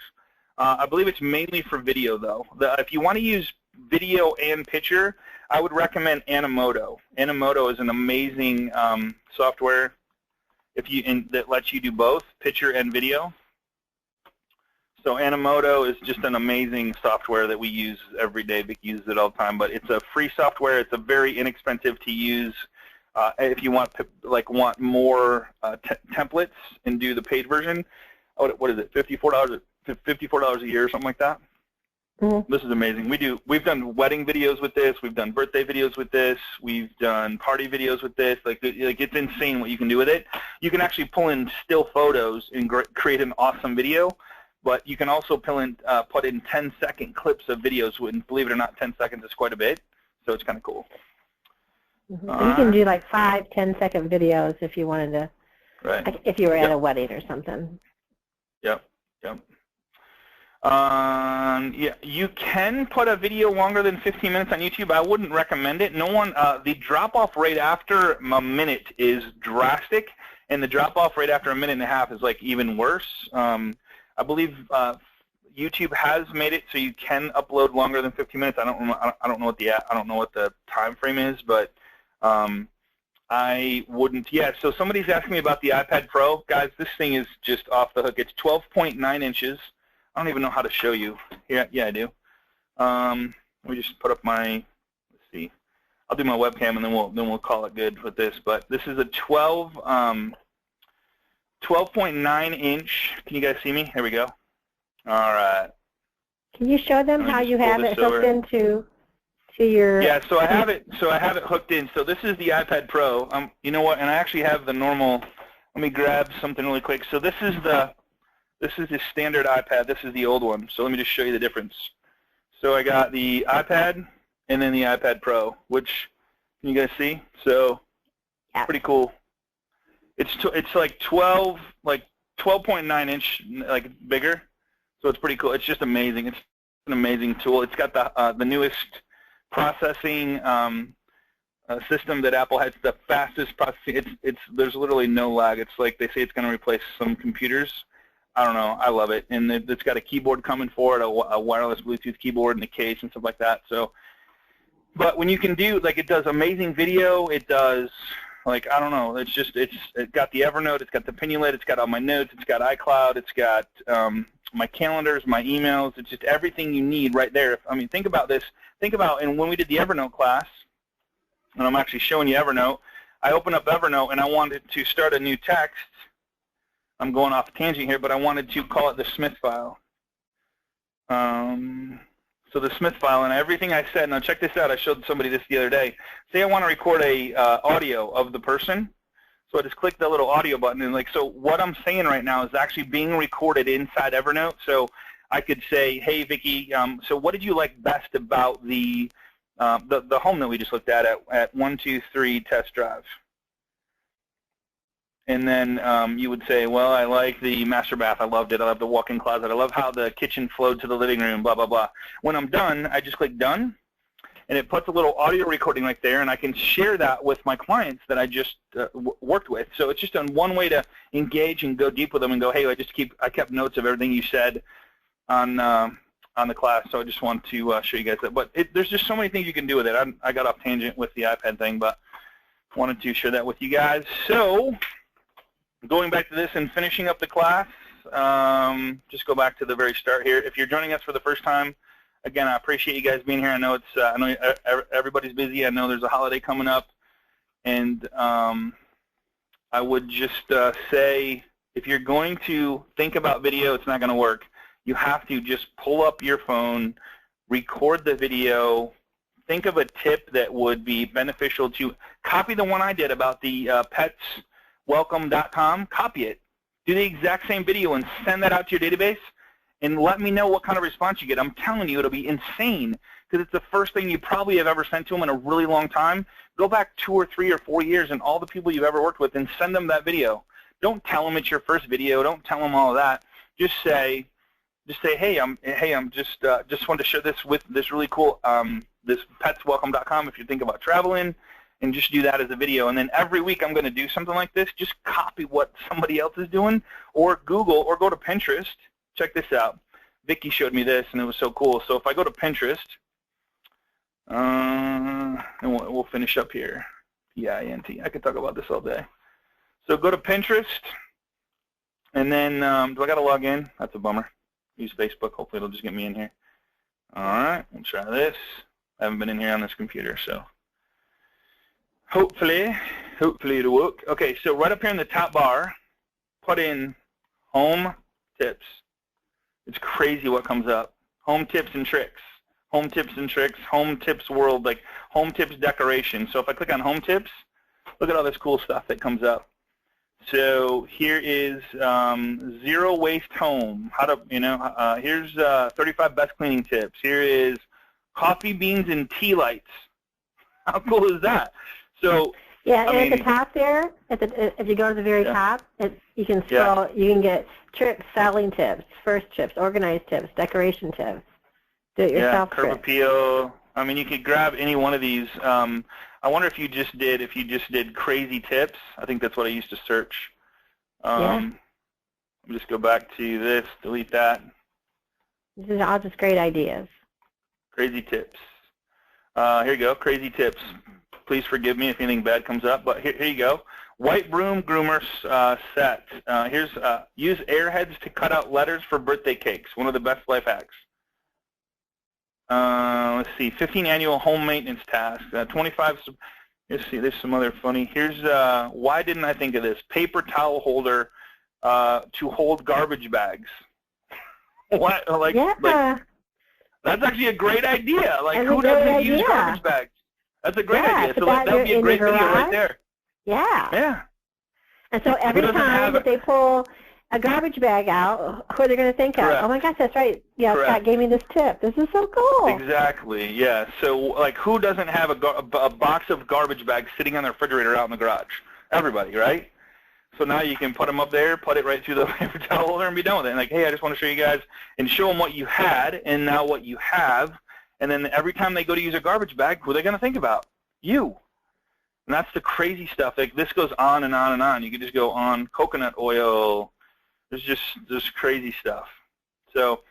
I believe it's mainly for video, though. If you want to use video and picture, I would recommend Animoto. Animoto is an amazing software that lets you do both, picture and video. So Animoto is just an amazing software that we use every day. Vic uses it all the time, but it's a free software. It's a very inexpensive to use. If you want more templates and do the paid version, what is it? $54 a year or something like that. Mm-hmm. This is amazing. We've done wedding videos with this. We've done birthday videos with this. We've done party videos with this. Like it's insane what you can do with it. You can actually pull in still photos and create an awesome video. But you can also put in 10-second clips of videos. And believe it or not, 10 seconds is quite a bit. So it's kind of cool. Mm-hmm. You can do like 5, 10-second videos if you wanted to. Right. Like if you were at a wedding or something. Yep. Yeah, you can put a video longer than 15 minutes on YouTube. I wouldn't recommend it. The drop-off rate after a minute is drastic, and the drop-off rate after a minute and a half is like even worse. I believe YouTube has made it so you can upload longer than 15 minutes. I don't know what the time frame is, but I wouldn't. Yeah. So somebody's asking me about the iPad Pro, guys. This thing is just off the hook. It's 12.9 inches. I don't even know how to show you. Yeah, I do. Let me just put up my. Let's see. I'll do my webcam and then we'll call it good with this. But this is a 12.9 inch. Can you guys see me? Here we go. All right. Can you show them how you have it hooked into your? Yeah. So I have it. Hooked in. So this is the iPad Pro. You know what? And I actually have the normal. Let me grab something really quick. So this is the standard iPad. This is the old one. So let me just show you the difference. So I got the iPad and then the iPad Pro, which can you guys see? So pretty cool. It's like 12.9 inch like bigger. So it's pretty cool. It's just amazing. It's an amazing tool. It's got the newest processing system that Apple has. The fastest processing. There's literally no lag. It's like they say it's going to replace some computers. I don't know. I love it, and it's got a keyboard coming for it, a wireless Bluetooth keyboard and a case and stuff like that. So, but when you can do it does amazing video. It does I don't know. It's got the Evernote. It's got the Pinulate. It's got all my notes. It's got iCloud. It's got my calendars, my emails. It's just everything you need right there. I mean, think about this. And when we did the Evernote class, and I'm actually showing you Evernote. I opened up Evernote and I wanted to start a new text. I'm going off a tangent here, but I wanted to call it the Smith file. So the Smith file, and everything I said, now check this out, I showed somebody this the other day. Say I want to record a audio of the person, so I just click the little audio button, and so what I'm saying right now is actually being recorded inside Evernote. So I could say, hey Vicki, so what did you like best about the home that we just looked at 123 Test Drive? And then you would say, well, I like the master bath. I loved it. I love the walk-in closet. I love how the kitchen flowed to the living room, blah, blah, blah. When I'm done, I just click done, and it puts a little audio recording right there, and I can share that with my clients that I just worked with. So it's just one way to engage and go deep with them and go, hey, I kept notes of everything you said on the class, so I just want to show you guys that. But there's just so many things you can do with it. I got off tangent with the iPad thing, but wanted to share that with you guys. So going back to this and finishing up the class, just go back to the very start here. If you're joining us for the first time, again, I appreciate you guys being here. I know I know everybody's busy. I know there's a holiday coming up, and I would just say if you're going to think about video, it's not going to work. You have to just pull up your phone, record the video. Think of a tip that would be beneficial to copy the one I did about the petswelcome.com, copy it. Do the exact same video and send that out to your database and let me know what kind of response you get. I'm telling you, it'll be insane because it's the first thing you probably have ever sent to them in a really long time. Go back 2 or 3 or 4 years and all the people you've ever worked with and send them that video. Don't tell them it's your first video. Don't tell them all of that. Just say, just say, hey, I'm just wanted to share this with this really cool this petswelcome.com if you think about traveling, and just do that as a video. And then every week I'm going to do something like this. Just copy what somebody else is doing, or Google, or go to Pinterest. Check this out. Vicky showed me this, and it was so cool. So if I go to Pinterest, and we'll finish up here. P-I-N-T. I could talk about this all day. So go to Pinterest, and then do I got to log in? That's a bummer. Use Facebook. Hopefully it'll just get me in here. All right, we'll try this. I haven't been in here on this computer, so hopefully it'll work. Okay, so right up here in the top bar, put in home tips. It's crazy what comes up. Home tips and tricks. Home tips and tricks. Home tips world, like home tips decoration. So if I click on home tips, look at all this cool stuff that comes up. So here is zero waste home. How to, here's 35 best cleaning tips. Here is coffee beans and tea lights. How cool is that? So yeah, and at the top there, if you go to the very top, you can scroll. You can get tricks, styling tips, first tips, organized tips, decoration tips, do-it-yourself curb tips. appeal. I mean, you could grab any one of these. I wonder if you just did crazy tips. I think that's what I used to search. Let me just go back to this, delete that. This is all just great ideas. Crazy tips. Here you go, crazy tips. Please forgive me if anything bad comes up, but here you go. White broom groomer set. Here's use airheads to cut out letters for birthday cakes. One of the best life hacks. Let's see, 15 annual home maintenance tasks. 25. Let's see, there's some other funny. Here's why didn't I think of this? Paper towel holder to hold garbage bags. What? Like that's actually a great idea. Like who doesn't use garbage bags? That's a great idea. So that would be a great video right there. Yeah. Yeah. And so every time that they pull a garbage bag out, who are they going to think of? Oh my gosh, that's right. Yeah, Scott gave me this tip. This is so cool. Exactly. Yeah. So like, who doesn't have a box of garbage bags sitting on their refrigerator out in the garage? Everybody, right? So now you can put them up there, put it right through the paper towel holder, and be done with it. And like, hey, I just want to show you guys and show them what you had and now what you have. And then every time they go to use a garbage bag, who are they going to think about? You. And that's the crazy stuff. Like this goes on and on and on. You can just go on coconut oil. There's just crazy stuff. So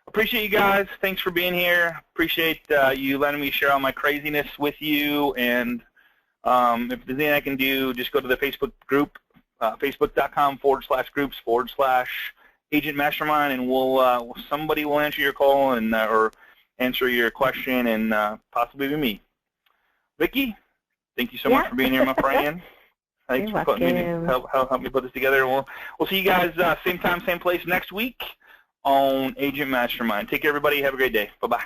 appreciate you guys. Thanks for being here. Appreciate you letting me share all my craziness with you. And if there's anything I can do, just go to the Facebook group, facebook.com/groups/Agent Mastermind, and somebody will answer your call and or answer your question, and possibly be me. Vicky, thank you so much for being here, my friend. Thanks for putting me help me put this together. We'll see you guys same time, same place next week on Agent Mastermind. Take care, everybody. Have a great day. Bye-bye.